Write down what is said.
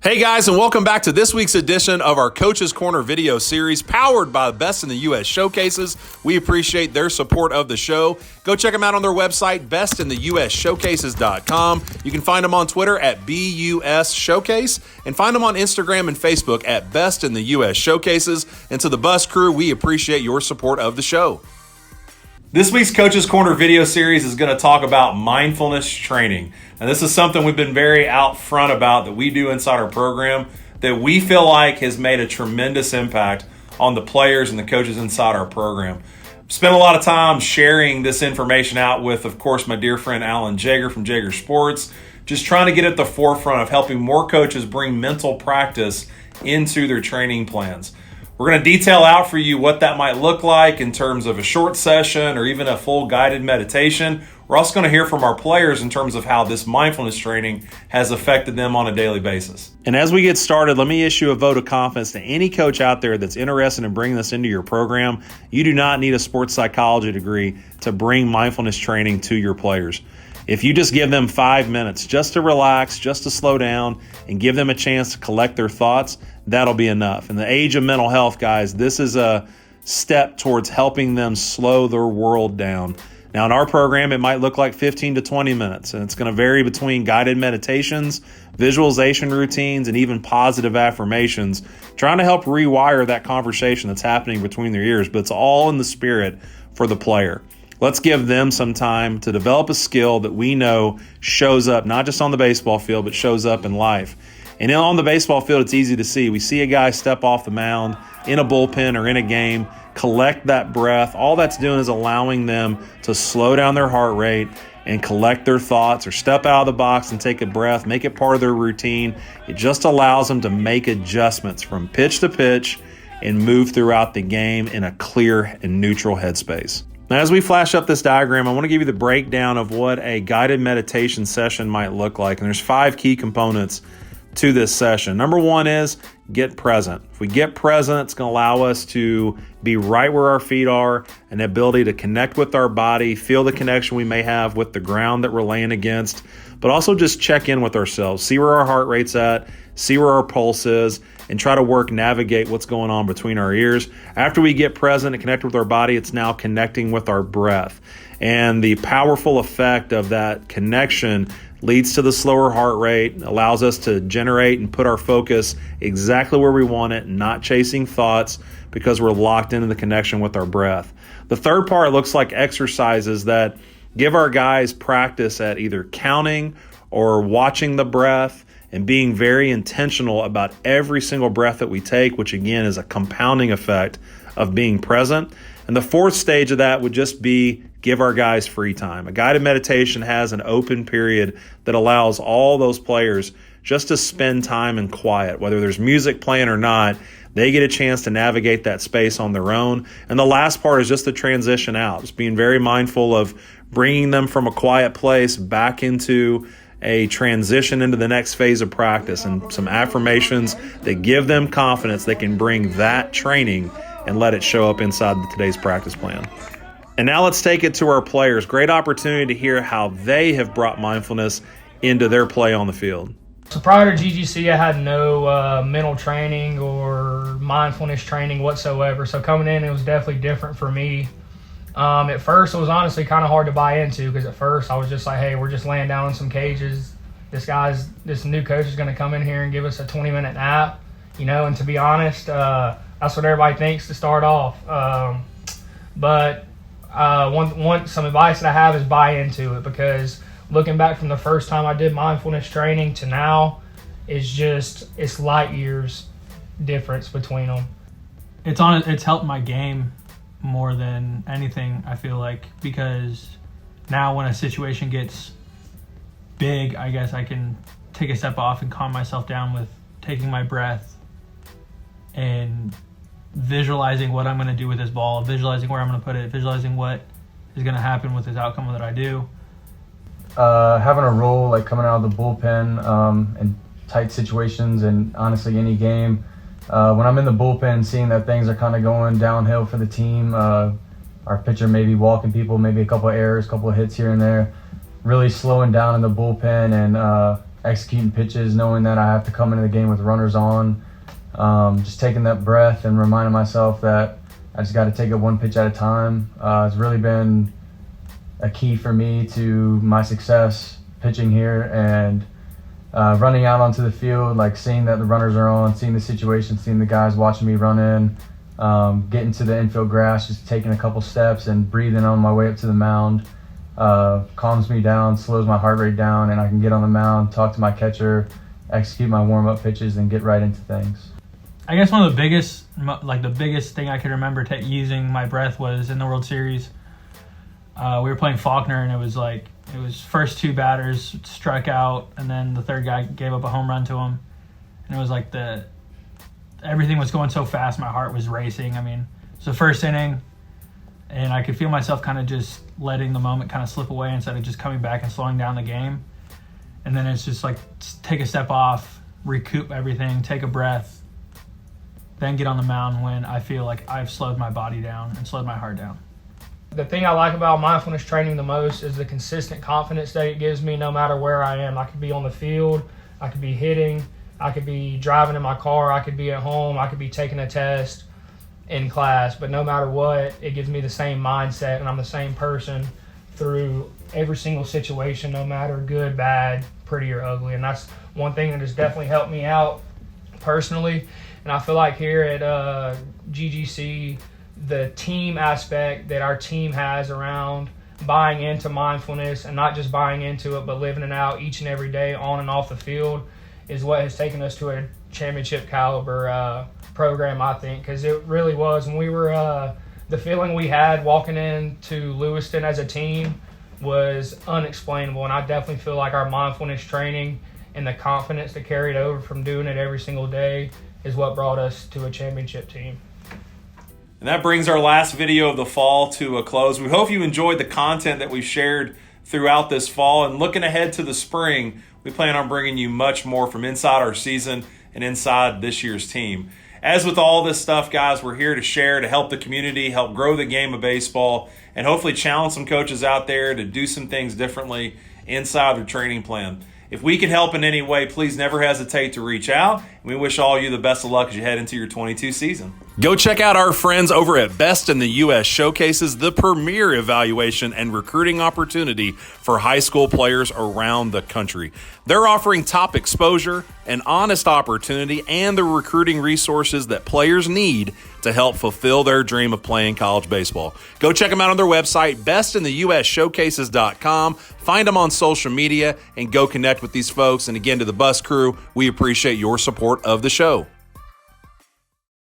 Hey guys, and welcome back to this week's edition of our Coach's Corner video series powered by Best in the US Showcases. We appreciate their support of the show. Go check them out on their website, bestintheusshowcases.com. You can find them on Twitter at BUS Showcase and find them on Instagram and Facebook at Best in the US Showcases. And to the Bus crew, we appreciate your support of the show. This week's Coach's Corner video series is going to talk about mindfulness training. And this is something we've been very out front about that we do inside our program that we feel like has made a tremendous impact on the players and the coaches inside our program. Spent a lot of time sharing this information out with, of course, my dear friend Alan Jager from Jager Sports, just trying to get at the forefront of helping more coaches bring mental practice into their training plans. We're going to detail out for you what that might look like in terms of a short session or even a full guided meditation. We're also going to hear from our players in terms of how this mindfulness training has affected them on a daily basis. And as we get started, let me issue a vote of confidence to any coach out there that's interested in bringing this into your program. You do not need a sports psychology degree to bring mindfulness training to your players. If you just give them 5 minutes just to relax, just to slow down, and give them a chance to collect their thoughts, that'll be enough. In the age of mental health, guys, this is a step towards helping them slow their world down. Now, in our program, it might look like 15 to 20 minutes, and it's going to vary between guided meditations, visualization routines, and even positive affirmations, trying to help rewire that conversation that's happening between their ears, but it's all in the spirit for the player. Let's give them some time to develop a skill that we know shows up not just on the baseball field, but shows up in life. And then on the baseball field, it's easy to see. We see a guy step off the mound in a bullpen or in a game, collect that breath. All that's doing is allowing them to slow down their heart rate and collect their thoughts, or step out of the box and take a breath, make it part of their routine. It just allows them to make adjustments from pitch to pitch and move throughout the game in a clear and neutral headspace. Now, as we flash up this diagram, I want to give you the breakdown of what a guided meditation session might look like. And there's 5 key components to this session. Number 1 is get present. If we get present, it's going to allow us to be right where our feet are, and the ability to connect with our body, feel the connection we may have with the ground that we're laying against, but also just check in with ourselves, see where our heart rate's at, see where our pulse is, and try to navigate what's going on between our ears. After we get present and connect with our body, it's now connecting with our breath. And the powerful effect of that connection leads to the slower heart rate, allows us to generate and put our focus exactly where we want it, not chasing thoughts, because we're locked into the connection with our breath. The third part looks like exercises that give our guys practice at either counting or watching the breath and being very intentional about every single breath that we take, which again is a compounding effect of being present. And the fourth stage of that would just be give our guys free time. A guided meditation has an open period that allows all those players just to spend time in quiet. Whether there's music playing or not, they get a chance to navigate that space on their own. And the last part is just the transition out, just being very mindful of bringing them from a quiet place back into a transition into the next phase of practice, and some affirmations that give them confidence they can bring that training and let it show up inside today's practice plan. And now let's take it to our players. Great opportunity to hear how they have brought mindfulness into their play on the field. So prior to GGC, I had no mental training or mindfulness training whatsoever. So coming in, it was definitely different for me. At first, it was honestly kind of hard to buy into, because at first I was just like, hey, we're just laying down in some cages. This new coach is going to come in here and give us a 20-minute nap, and to be honest, that's what everybody thinks to start off. But some advice that I have is buy into it, because looking back from the first time I did mindfulness training to now, it's light years difference between them. It's helped my game more than anything, I feel like, because now when a situation gets big, I guess I can take a step off and calm myself down with taking my breath and visualizing what I'm going to do with this ball, visualizing where I'm going to put it, visualizing what is going to happen with this outcome that I do. Having a role like coming out of the bullpen in tight situations, and honestly any game, when I'm in the bullpen, seeing that things are kind of going downhill for the team, our pitcher maybe walking people, maybe a couple of errors, a couple of hits here and there, really slowing down in the bullpen and executing pitches, knowing that I have to come into the game with runners on, just taking that breath and reminding myself that I just got to take it one pitch at a time. It's really been a key for me to my success pitching here, and running out onto the field, like seeing that the runners are on, seeing the situation, seeing the guys watching me run in, getting to the infield grass, just taking a couple steps and breathing on my way up to the mound, calms me down, slows my heart rate down, and I can get on the mound, talk to my catcher, execute my warm-up pitches, and get right into things. I guess one of the biggest thing I could remember using my breath was in the World Series. We were playing Faulkner, and it was first two batters struck out, and then the third guy gave up a home run to him. And it was like everything was going so fast, my heart was racing. I mean, it was the first inning, and I could feel myself kind of just letting the moment kind of slip away instead of just coming back and slowing down the game. And then it's just like take a step off, recoup everything, take a breath, then get on the mound when I feel like I've slowed my body down and slowed my heart down. The thing I like about mindfulness training the most is the consistent confidence that it gives me no matter where I am. I could be on the field, I could be hitting, I could be driving in my car, I could be at home, I could be taking a test in class, but no matter what, it gives me the same mindset, and I'm the same person through every single situation, no matter good, bad, pretty, or ugly. And that's one thing that has definitely helped me out personally. And I feel like here at GGC, the team aspect that our team has around buying into mindfulness, and not just buying into it, but living it out each and every day on and off the field, is what has taken us to a championship caliber program, I think, because it really was. When we were, the feeling we had walking into Lewiston as a team was unexplainable, and I definitely feel like our mindfulness training and the confidence that carried over from doing it every single day is what brought us to a championship team. And that brings our last video of the fall to a close. We hope you enjoyed the content that we've shared throughout this fall. And looking ahead to the spring, we plan on bringing you much more from inside our season and inside this year's team. As with all this stuff, guys, we're here to share, to help the community, help grow the game of baseball, and hopefully challenge some coaches out there to do some things differently inside their training plan. If we can help in any way, please never hesitate to reach out. And we wish all you the best of luck as you head into your 22 season. Go check out our friends over at Best in the U.S. Showcases, the premier evaluation and recruiting opportunity for high school players around the country. They're offering top exposure, an honest opportunity, and the recruiting resources that players need to help fulfill their dream of playing college baseball. Go check them out on their website, bestintheuSshowcases.com. Find them on social media and go connect with these folks. And again, to the bus crew, we appreciate your support of the show.